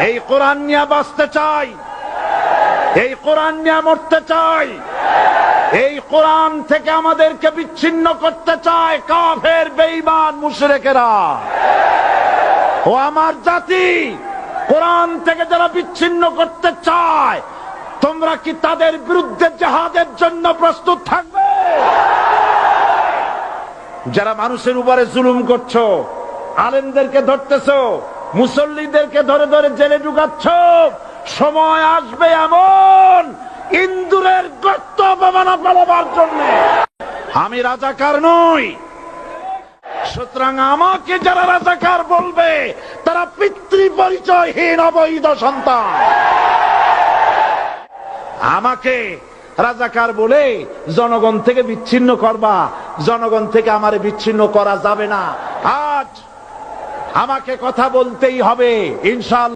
এই কোরআন নিয়ে বাঁচতে চাই, এই কোরআন নিয়ে মরতে চাই, এই কোরআন থেকে আমাদেরকে বিচ্ছিন্ন করতে চায় কাফের বেঈমান মুশরিকেরা। ও আমার জাতি, কোরআন থেকে যারা বিচ্ছিন্ন করতে চায়, তোমরা কি তাদের বিরুদ্ধে জিহাদের জন্য প্রস্তুত থাকবে? যারা মানুষের উপরে জুলুম করছো, আলেমদেরকে ধরতেছো, মুসল্লিদেরকে ধরে ধরে জেলে ঢুকাচ্ছ, সময় আসবে এমন ইন্দুরের গর্ত অপমানা পালাবার জন্য। আমি রাজাকার নই, সুতরাং আমাকে যারা রাজাকার বলবে তারা পিতৃ পরিচয়হীন অবৈধ সন্তান। আমাকে রাজাকার বলে জনগণ থেকে বিচ্ছিন্ন করবা, জনগণ থেকে আমারে বিচ্ছিন্ন করা যাবে না। আজ আমাকে কথা বলতেই হবে ইনশাআল্লাহ।